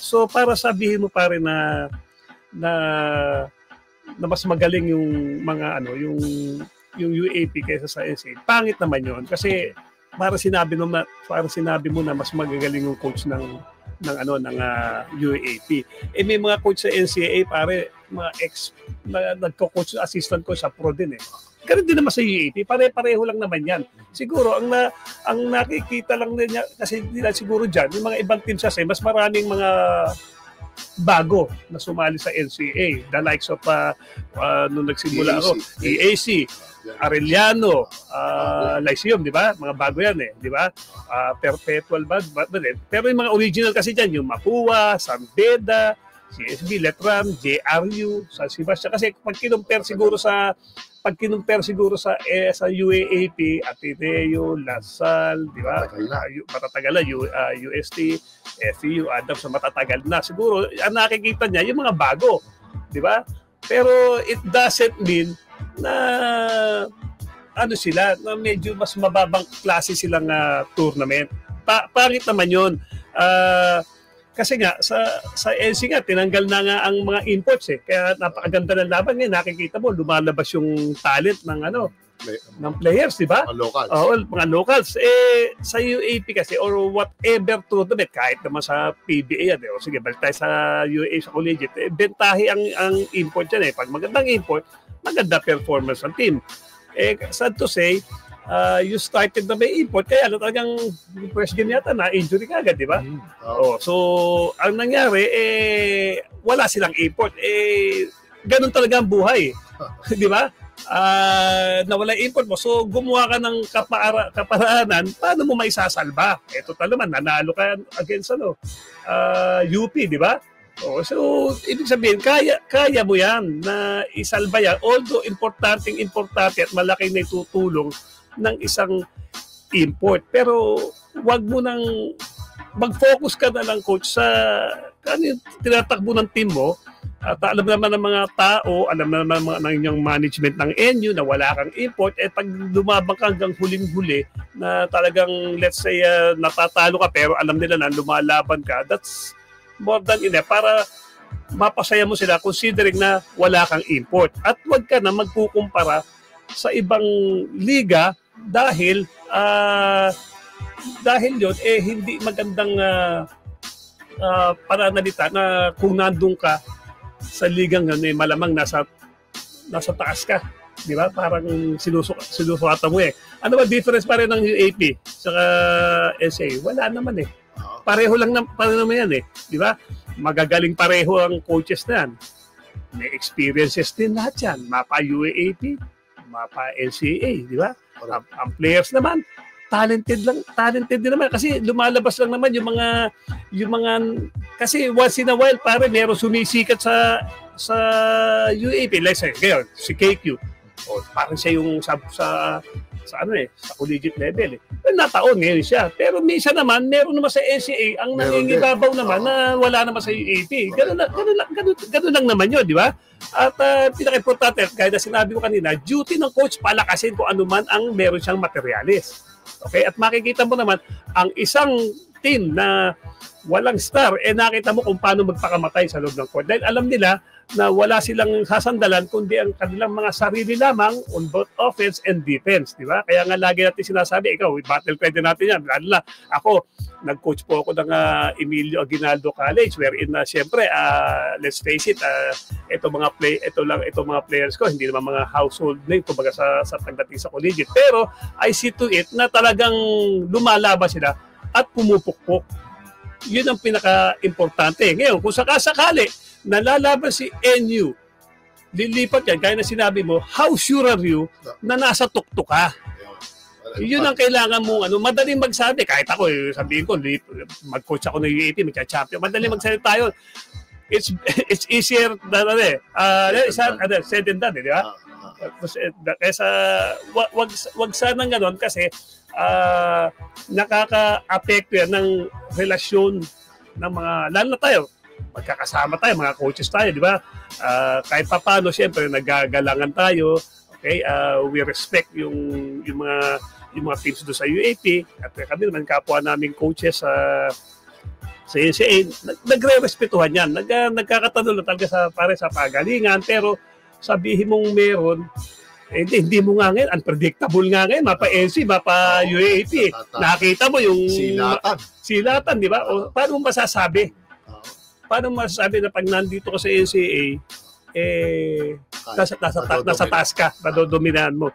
So para sabihin mo pare na mas magaling yung mga yung UAP kaysa sa NCAA. Pangit naman 'yon kasi para sinabi mo na mas magagaling yung coach ng UAP. May mga coach sa NCAA pare, mga nagko-coach assistant ko sa pro din eh. Ganun din naman sa UAP, pare-pareho lang naman 'yan. Siguro ang nakikita lang niya kasi nila siguro diyan, yung mga ibang teams kasi mas maraming mga bago na sumali sa NCAA, the likes of nung nagsimula ako, EAC, Arellano, Lyceum, di ba? Mga bago yan eh, di ba? Perpetual ba? Pero yung mga original kasi dyan, yung Mapua, San Beda, CSB, Letram, JRU, San Sebastian. Kasi pag kinumpare siguro sa UAAP, Ateneo, Lasal, di ba? Matatagal na, UST, FEU, Adams, matatagal na. Siguro, ang nakikita niya, yung mga bago, di ba? Pero it doesn't mean na sila, na medyo mas mababang klase silang tournament. Pangit naman yun. Kasi nga, sa NC nga, tinanggal na nga ang mga imports eh. Kaya napakaganda ng laban ngayon. Nakikita mo, lumalabas yung talent ng players, di ba? Mga locals. Oo, mga locals. Sa UAP kasi, or whatever tournament, kahit naman sa PBA yan. O sige, balik tayo sa UAA, sa collegiate. Bentahe ang import yan eh. Pag magandang import, maganda performance ng team. Sad to say, you started na may import, kaya talagang first game yata na injury ka agad, di ba? So, ang nangyari, wala silang import. Ganun talaga ang buhay. Di ba? Nawala import mo. So, gumawa ka ng kaparaanan, paano mo maisasalba? Total naman, nanalo ka against UP, di ba? So, ibig sabihin, kaya mo yan na isalba yan. Although, importante at malaki na itutulong ng isang import. Pero, wag mo nang mag-focus ka na lang, coach, sa yung tinatakbo ng team mo. At alam naman ng mga tao, alam naman ng inyong management ng NU na wala kang import. Pag lumabang ka hanggang huling-huli na talagang, let's say, natatalo ka pero alam nila na lumalaban ka, that's more than enough para mapasaya mo sila considering na wala kang import. At wag ka na magkukumpara sa ibang liga dahil yun hindi magandang pananalita na kung nandun ka sa ligang yun malamang nasa taas ka, di ba? Parang sinusukatan mo eh. Ano ba difference pa rin ng UAP sa SA? Wala naman eh. Pareho naman yan eh, di ba? Magagaling pareho ang coaches na yan. May experiences din lahat yan. Mapa UAAP, mapa NCAA, di ba? Ang players naman, talented din naman kasi lumalabas lang naman yung mga kasi once in a while pare meron sumisikat sa UAP like si KQ. Parang siya yung sa collegiate level eh. Nataon ngayon siya. Pero minsan naman, meron naman sa NCAA ang nangingibabaw naman na wala naman sa UAP. Ganun lang naman yun, di ba? At pinaka-importante, gaya na sinabi ko kanina, duty ng coach palakasin kung ano man ang meron siyang materialis. Okay? At makikita mo naman, ang isang team na walang star, nakita mo kung paano magpakamatay sa loob ng court. Dahil alam nila na wala silang sasandalan kundi ang kanilang mga sarili lamang on both offense and defense, di ba? Kaya nga lagi natin sinasabi, ikaw, battle pwede natin yan. Lalo na, ako, nag-coach po ako ng Emilio Aguinaldo College wherein siyempre, let's face it, ito mga players ko, hindi naman mga household name, kumbaga sa pagdating sa collegiate. Pero, I see to it na talagang lumalaban sila at pumupukpok. Yun ang pinaka-importante. Ngayon, kung sakasakali, nalalaban si NU, lilipat yan, kaya na sinabi mo, how sure are you na nasa tuktok ka? Yun ang kailangan mo, madaling magsabi. Kahit ako, sabihin ko, mag-coach ako ng UAP, magka-champion, madaling magsabi tayo. It's easier than said and done, di ba? Kaya wag sanang ganon kasi nakaka-apekto yan ng relasyon ng mga, lalo na tayo, magkakasama tayo, mga coaches tayo, di ba? Kahit pa paano, siyempre, nagagalangan tayo, okay? We respect yung mga teams doon sa UAP, at kami naman, kapwa naming coaches sa NCA, nagre-respetuhan yan. Nagkakatanong lang talaga sa pagalingan, pero sabihin mong meron, hindi mo nga ngayon, unpredictable nga ngayon, mapa-NC, mapa-UAP. Nakita mo yung silatan, di ba? O, paano mo masasabi? Paano mo masasabi na pag nandito ka sa NCA, nasa taas ka, madodominahan mo.